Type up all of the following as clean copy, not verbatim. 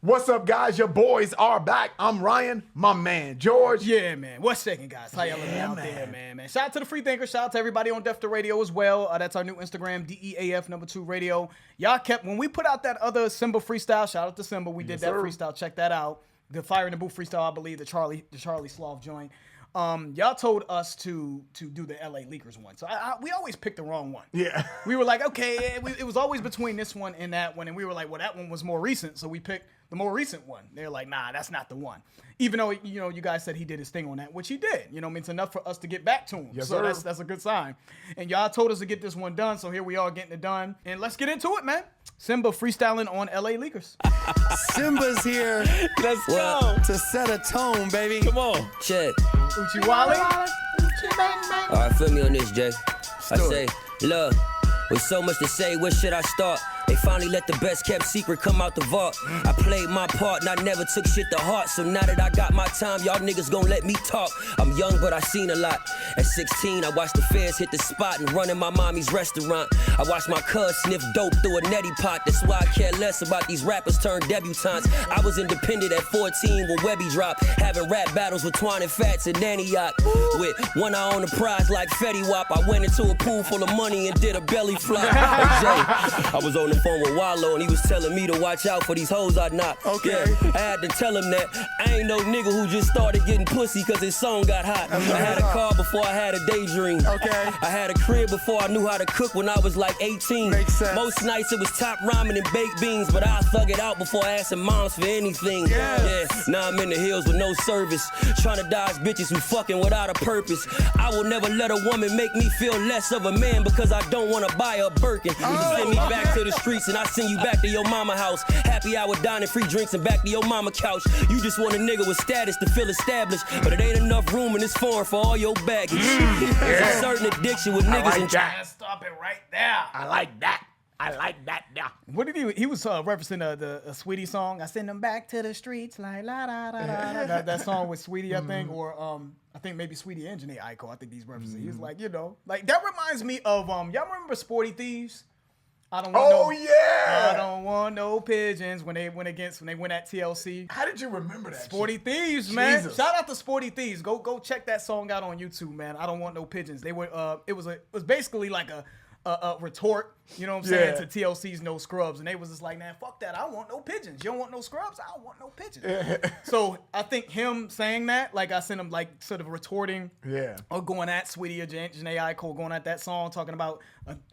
What's up, guys? Your boys are back. I'm Ryan, my man, George. Yeah, man. What's shaking, guys? How y'all living out there, man? Shout out to the Free Thinkers. Shout out to everybody on Def to Radio as well. That's our new Instagram, DEAF2 Radio. Y'all when we put out that other Symba freestyle, shout out to Symba. We did that freestyle. Check that out. The Fire in the Booth freestyle, I believe, the Charlie Sloth joint. Y'all told us to do the LA Leakers one. So we always picked the wrong one. Yeah. We were like, okay, it was always between this one and that one. And we were like, well, that one was more recent. So we picked the more recent one. They're like, nah, that's not the one. Even though, you guys said he did his thing on that, which he did. I mean, it's enough for us to get back to him. Yes, so sir. that's a good sign. And y'all told us to get this one done. So here we are getting it done. And let's get into it, man. Symba freestyling on LA Leakers. Symba's here. Let's go. To set a tone, baby. Come on. Check. Uchi Wally. Alright, feel me on this, Jay. I say, look, with so much to say, where should I start? They finally let the best kept secret come out the vault. I played my part and I never took shit to heart. So now that I got my time, y'all niggas gon' let me talk. I'm young, but I seen a lot. At 16, I watched the feds hit the spot and run in my mommy's restaurant. I watched my cuz sniff dope through a neti pot. That's why I care less about these rappers turned debutantes. I was independent at 14 when Webby dropped. Having rap battles with Twine and Fats in Antioch. With one eye on the prize like Fetty Wap. I went into a pool full of money and did a belly flop. Hey, Jay, I was on the phone with Wallow and he was telling me to watch out for these hoes I knock. Okay. Yeah, I had to tell him that I ain't no nigga who just started getting pussy cause his song got hot. I had a car before I had a daydream. Okay. I had a crib before I knew how to cook when I was like 18. Makes sense. Most nights it was top ramen and baked beans, but I thug it out before asking moms for anything. Yes. Yeah, now I'm in the hills with no service, trying to dodge bitches who fucking without a purpose. I will never let a woman make me feel less of a man because I don't want to buy a Birkin. You send me back to the streets and I send you back to your mama house. Happy hour dining, free drinks, and back to your mama couch. You just want a nigga with status to feel established, but it ain't enough room in this foreign for all your baggage. There's a certain addiction with niggas like and that. Stop it right there. I like that. I like that now. What did he was referencing the Sweetie song. I send them back to the streets like la da da da. That song with Sweetie, I think, or I think maybe Sweetie and Janae Aiko. I think these references. He was like, like that reminds me of y'all remember Sporty Thieves? I don't want I don't want no pigeons when they went at TLC. How did you remember that? Sporty Thieves, man. Jesus. Shout out to Sporty Thieves. Go check that song out on YouTube, man. I don't want no pigeons. They were it was basically like a retort, you know what I'm saying, to TLC's No Scrubs. And they was just like, man, fuck that. I don't want no pigeons. You don't want no scrubs? I don't want no pigeons. So I think him saying that, like I sent him like sort of retorting or going at Sweetie or Janae Aiko, going at that song, talking about,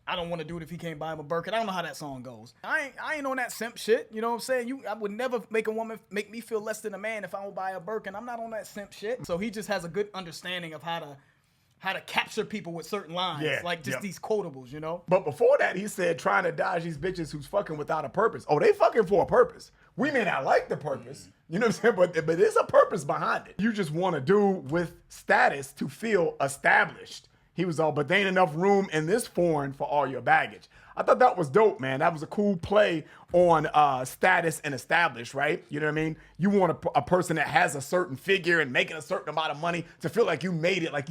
I don't want to do it if he can't buy him a Birkin. I don't know how that song goes. I ain't on that simp shit. You know what I'm saying? I would never make a woman make me feel less than a man if I don't buy a Birkin. I'm not on that simp shit. So he just has a good understanding of how to capture people with certain lines, these quotables, you know? But before that, he said trying to dodge these bitches who's fucking without a purpose. Oh, they fucking for a purpose. We may not like the purpose, you know what I'm saying? But there's a purpose behind it. You just want to do with status to feel established. He was all, but there ain't enough room in this foreign for all your baggage. I thought that was dope, man. That was a cool play on status and established, right? You know what I mean? You want a person that has a certain figure and making a certain amount of money to feel like you made it, like,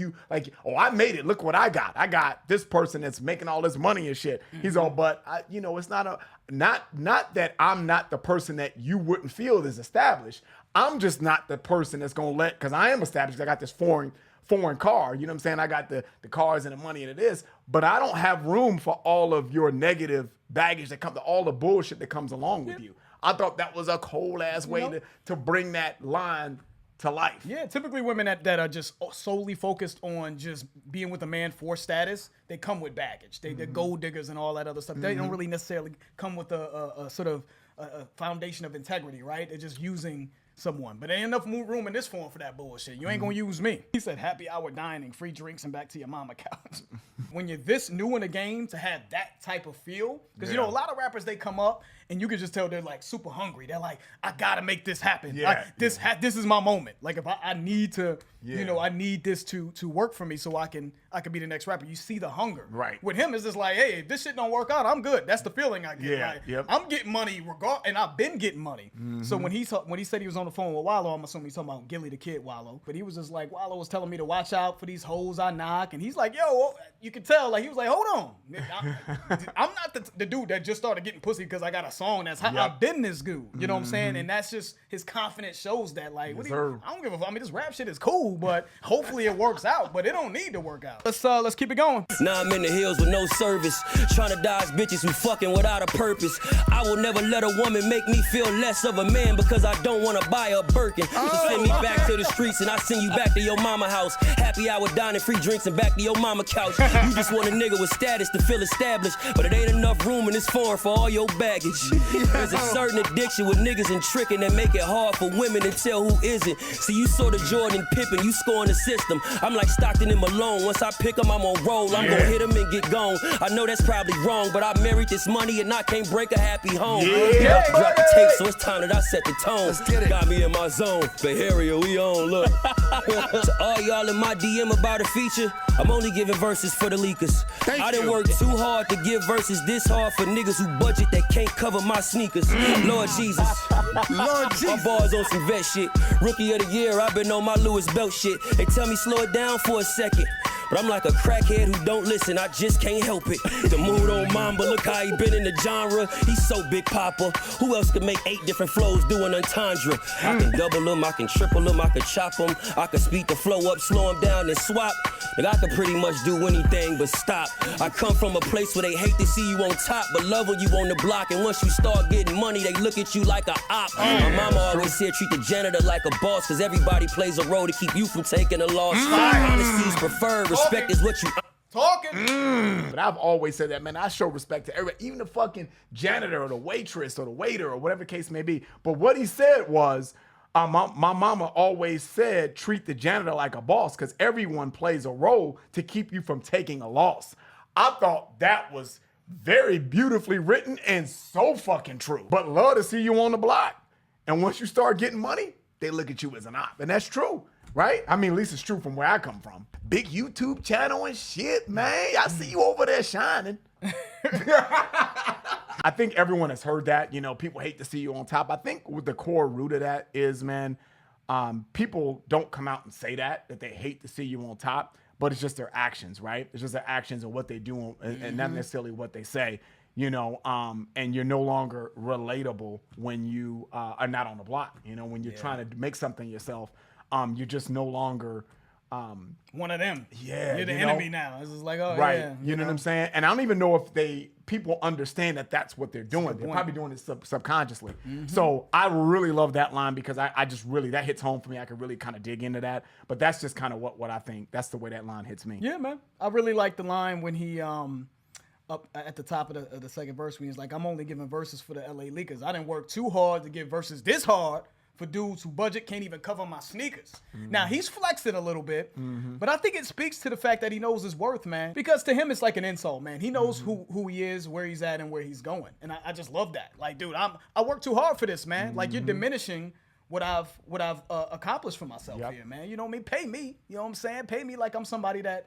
oh, I made it. Look what I got. I got this person that's making all this money and shit. He's all, but it's not that I'm not the person that you wouldn't feel is established. I'm just not the person that's gonna because I am established. I got this foreign car, you know what I'm saying? I got the cars and the money and it is, but I don't have room for all of your negative baggage that comes, all the bullshit that comes along with you. I thought that was a cold ass way to bring that line to life. Yeah, typically women that are just solely focused on just being with a man for status, they come with baggage. They're gold diggers and all that other stuff. They don't really necessarily come with a sort of a foundation of integrity, right? They're just using someone. But there ain't enough room in this form for that bullshit. You ain't gonna use me. He said happy hour dining, free drinks, and back to your mama couch. When you're this new in the game to have that type of feel, because a lot of rappers, they come up and you can just tell they're like super hungry. They're like, I gotta make this happen. This is my moment. Like if I need to, I need this to work for me so I can be the next rapper. You see the hunger. Right. With him, it's just like, hey, if this shit don't work out, I'm good. That's the feeling I get. I'm getting money and I've been getting money. So when he said he was on the phone with Wallow. I'm assuming he's talking about Gilly the Kid Wallow. But he was just like, Wallow was telling me to watch out for these hoes I knock. And he's like, yo, you can tell. Like, he was like, hold on. I'm not the dude that just started getting pussy because I got a song that's how I've been this dude. You know what I'm saying? And that's just his confidence shows that. Like, I don't give a fuck. I mean, this rap shit is cool, but hopefully it works out. But it don't need to work out. Let's keep it going. Now I'm in the hills with no service, trying to dodge bitches who fucking without a purpose. I will never let a woman make me feel less of a man because I don't want to buy a Birkin. So send me back to the streets and I send you back to your mama house. Happy hour, dining, free drinks, and back to your mama couch. You just want a nigga with status to feel established, but it ain't enough room in this foreign for all your baggage. There's a certain addiction with niggas and tricking that make it hard for women to tell who isn't. See, you sort of Jordan Pippen, you scoring the system. I'm like Stockton and Malone. Once I pick him, I'm on roll. I'm gonna hit him and get gone. I know that's probably wrong, but I married this money and I can't break a happy home. Drop the tape, so it's time that I set the tone. Let's get it. Got me in my zone. Bay Area, we on, look. To all y'all in my DM about a feature, I'm only giving verses for the leakers. I done worked too hard to give verses this hard for niggas who budget that can't cover my sneakers. Lord Jesus. Lord Jesus. My bars on some vet shit. Rookie of the year, I've been on my Louis Belt shit. They tell me slow it down for a second, but I'm like a crackhead who don't listen, I just can't help it. The mood on Mamba, look how he been in the genre. He's so big papa. Who else could make 8 different flows doing entendre? I can double them, I can triple them, I can chop them. I can speed the flow up, slow them down, and swap. Nigga, I can pretty much do anything but stop. I come from a place where they hate to see you on top, but love when you on the block. And once you start getting money, they look at you like a op. My mama always said treat the janitor like a boss, cause everybody plays a role to keep you from taking a loss. Honesty's preferred, respect is what you... But I've always said that, man. I show respect to everybody, even the fucking janitor or the waitress or the waiter or whatever the case may be. But what he said was, my mama always said, treat the janitor like a boss because everyone plays a role to keep you from taking a loss. I thought that was very beautifully written and so fucking true. But love to see you on the block. And once you start getting money, they look at you as an op. And that's true, right? I mean, at least it's true from where I come from. Big YouTube channel and shit, man. I see you over there shining. I think everyone has heard that. You know, people hate to see you on top. I think what the core root of that is, man, people don't come out and say that they hate to see you on top, but it's just their actions, right? It's just their actions and what they do and not necessarily what they say, you know, and you're no longer relatable when you are not on the block. You know, when you're trying to make something yourself, you're just no longer... one of them. Yeah. You're the enemy now. It's just like, oh, right. yeah. You know what I'm saying? And I don't even know if people understand that that's what they're doing. They're probably doing it subconsciously. So I really love that line because I just really, that hits home for me. I could really kind of dig into that. But that's just kind of what I think. That's the way that line hits me. Yeah, man. I really like the line when he, up at the top of the second verse, when he's like, I'm only giving verses for the LA leakers. I didn't work too hard to give verses this hard for dudes who budget can't even cover my sneakers. Now, he's flexing a little bit, but I think it speaks to the fact that he knows his worth, man. Because to him, it's like an insult, man. He knows who he is, where he's at, and where he's going. And I just love that. Like, dude, I worked too hard for this, man. Like, you're diminishing what I've accomplished for myself here, man. You know what I mean? Pay me. You know what I'm saying? Pay me like I'm somebody that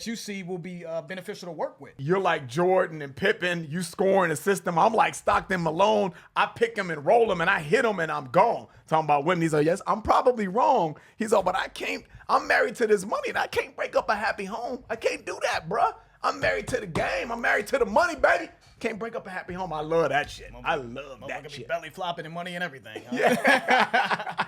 you see will be beneficial to work with. You're like Jordan and Pippen. You scoring the system. I'm like Stockton Malone. I pick him and roll him and I hit him and I'm gone. Talking about women. He's like, yes, I'm probably wrong. He's like, but I can't. I'm married to this money and I can't break up a happy home. I can't do that, bruh. I'm married to the game. I'm married to the money, baby. Can't break up a happy home. I love that shit. I love that shit. Be belly flopping and money and everything. Huh? Yeah.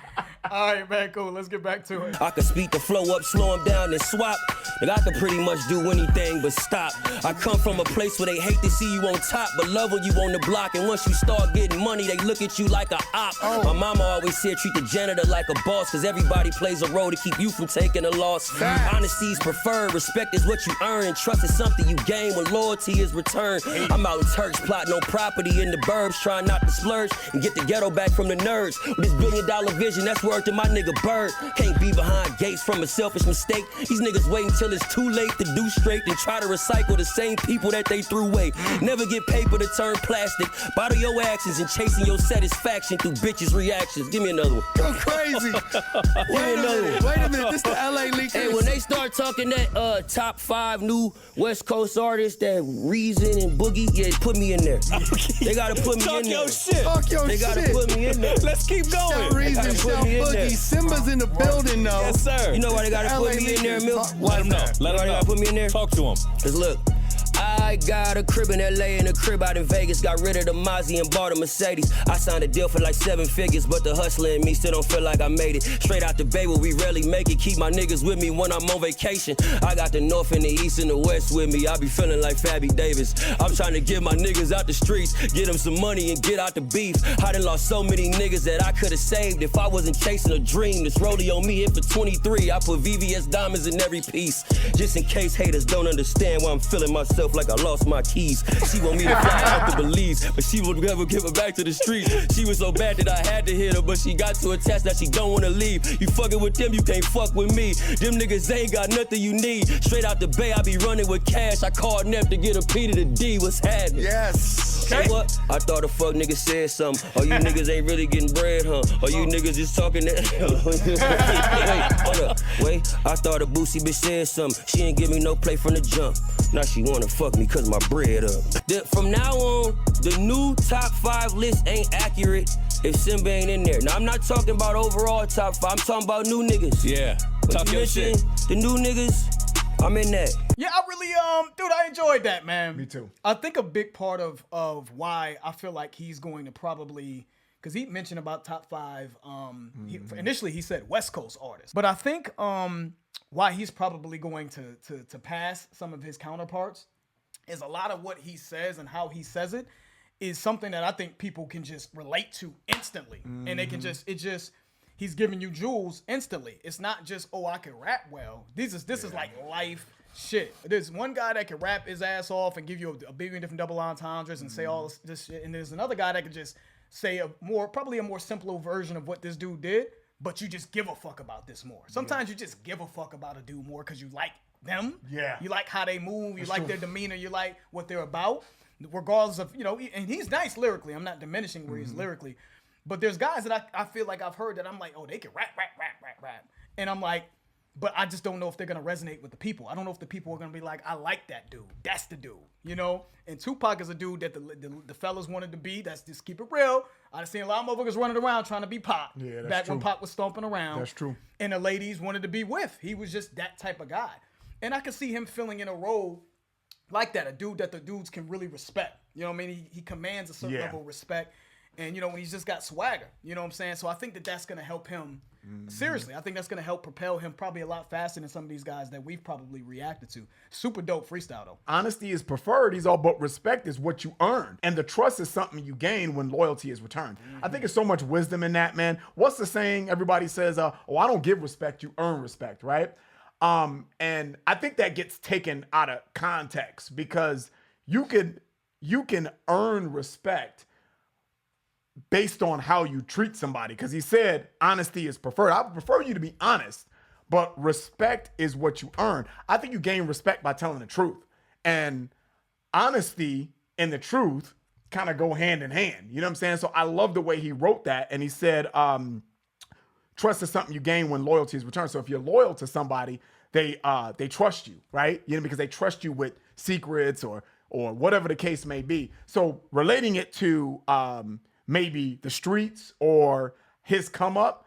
All right, man, cool. Let's get back to it. I can speed the flow up, slow them down, and swap. Nigga, I can pretty much do anything but stop. I come from a place where they hate to see you on top, but love when you on the block. And once you start getting money, they look at you like a op. My mama always said treat the janitor like a boss, cause everybody plays a role to keep you from taking a loss. Honesty's preferred, respect is what you earn, and trust is something you gain when loyalty is returned. I'm out in Turks plotting on property in the burbs, trying not to splurge and get the ghetto back from the nerds. With this $1 billion vision, that's where turned to my nigga Bird. Can't be behind gates from a selfish mistake. These niggas waiting till it's too late to do straight and try to recycle the same people that they threw away. Never get paper to turn plastic. Bottle your actions and chasing your satisfaction through bitches' reactions. Give me another one. Go crazy. Wait a minute. This the LA Leakers. Hey, when they start talking that top 5 new West Coast artists, that Reason and Boogie, yeah, put me in there. They gotta put me in there. Talk your shit. Talk your They shit. gotta put me in there. Let's keep going. Shout Reason, Put shout me in there. Boogie. Symba's in the building, though. Yes, sir. You know why they gotta LA put me in there, Leakers. Milk? Let him know. Let You know him why they know. gotta put me in there? Talk to him. Cause look, I got a crib in LA and a crib out in Vegas. Got rid of the Mozzie and bought a Mercedes. I signed a deal for like 7 figures, but the hustler in me still don't feel like I made it. Straight out the Bay where we rarely make it. Keep my niggas with me when I'm on vacation. I got the North and the East and the West with me. I be feeling like Fabby Davis. I'm trying to get my niggas out the streets, get them some money and get out the beef. I done lost so many niggas that I could've saved if I wasn't chasing a dream. This rollie on me hit for 23. I put VVS diamonds in every piece. Just in case haters don't understand why I'm feeling myself like I lost my keys. She want me to fly out to Belize, but she would never give her back to the streets. She was so bad that I had to hit her, but she got to attach that she don't wanna leave. You fucking with them, you can't fuck with me. Them niggas ain't got nothing you need. Straight out the Bay, I be running with cash. I called Neff to get a P to the D. What's happening? Yes. Say what? I thought a fuck nigga said something. Or you niggas ain't really getting bread, huh? Or you niggas just talking that. Wait, hold up. Wait, I thought a Boosie bitch said something. She ain't give me no play from the jump. Now she wanna fuck me cause my bread up. From now on, the new top 5 list ain't accurate if Symba ain't in there. Now I'm not talking about overall top 5. I'm talking about new niggas. Yeah. But Talk you your shit. mentioned the new niggas, I'm in that. Yeah, I really, dude, I enjoyed that, man. Me too. I think a big part of why I feel like he's going to probably, because he mentioned about top 5. Initially he said West Coast artists, but I think why he's probably going to pass some of his counterparts is a lot of what he says and how he says it is something that I think people can just relate to instantly, and they can just he's giving you jewels instantly. It's not just, oh, I can rap well. This is like life shit. There's one guy that can rap his ass off and give you a billion different double entendres and say all this shit, and there's another guy that can just say probably a more simpler version of what this dude did, but you just give a fuck about this more. Sometimes you just give a fuck about a dude more because you like them. Yeah. You like how they move. You like their demeanor. You like what they're about, regardless of, and he's nice lyrically. I'm not diminishing where he's lyrically. But there's guys that I feel like I've heard that I'm like, oh, they can rap. And I'm like, but I just don't know if they're going to resonate with the people. I don't know if the people are going to be like, I like that dude. That's the dude, And Tupac is a dude that the fellas wanted to be. That's just keep it real. I've seen a lot of motherfuckers running around trying to be Pac. Yeah, that's back true. when Pac was stomping around. That's true. And the ladies wanted to be with. He was just that type of guy. And I could see him filling in a role like that, a dude that the dudes can really respect. You know what I mean? He commands a certain level of respect. And, when he's just got swagger, you know what I'm saying? So I think that's going to help him. Seriously, I think that's going to help propel him probably a lot faster than some of these guys that we've probably reacted to. Super dope freestyle, though. Honesty is preferred. He's all but respect is what you earn. And the trust is something you gain when loyalty is returned. I think there's so much wisdom in that, man. What's the saying? Everybody says, I don't give respect, you earn respect, right? And I think that gets taken out of context because you can earn respect based on how you treat somebody. Because he said honesty is preferred. I prefer you to be honest, but respect is what you earn. I think you gain respect by telling the truth. And honesty and the truth kind of go hand in hand. You know what I'm saying? So I love the way he wrote that. And he said, trust is something you gain when loyalty is returned. So if you're loyal to somebody, they trust you, right? Because they trust you with secrets or whatever the case may be. So relating it to maybe the streets or his come up,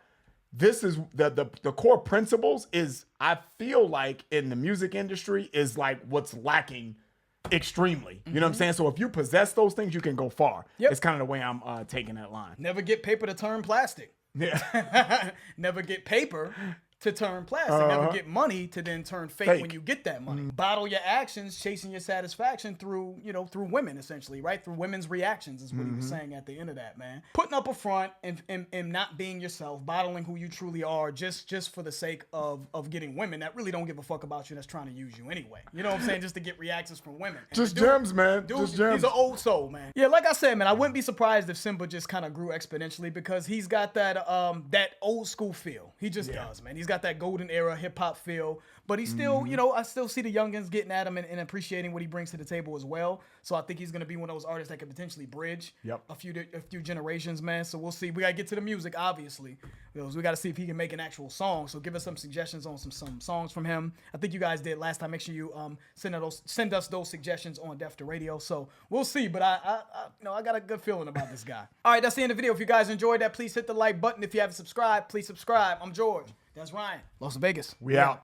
this is the core principles is, I feel like in the music industry is like what's lacking extremely. You know what I'm saying? So if you possess those things, you can go far. Yep. It's kind of the way I'm taking that line. Never get paper to turn plastic. Yeah. Never get paper to turn plastic, never get money to then turn fake when you get that money. Bottle your actions, chasing your satisfaction through, you know, through women essentially, right? Through women's reactions is what he was saying at the end of that, man. Putting up a front and not being yourself, bottling who you truly are just for the sake of getting women that really don't give a fuck about you, that's trying to use you anyway. You know what I'm saying? Just to get reactions from women. Just gems, man. Dude, just gems. he's an old soul, man. Yeah, like I said, man, I wouldn't be surprised if Symba just kind of grew exponentially because he's got that that old school feel. He just does, man. He's got that golden era hip hop feel, but he's still, you know, I still see the youngins getting at him and appreciating what he brings to the table as well. So I think he's gonna be one of those artists that could potentially bridge a few generations, man. So we'll see. We gotta get to the music, obviously. We gotta see if he can make an actual song. So give us some suggestions on some songs from him. I think you guys did last time. Make sure you send us those suggestions on Def to Radio. So we'll see. But I got a good feeling about this guy. All right, that's the end of the video. If you guys enjoyed that, please hit the like button. If you haven't subscribed, please subscribe. I'm George. That's Ryan. Las Vegas. We out.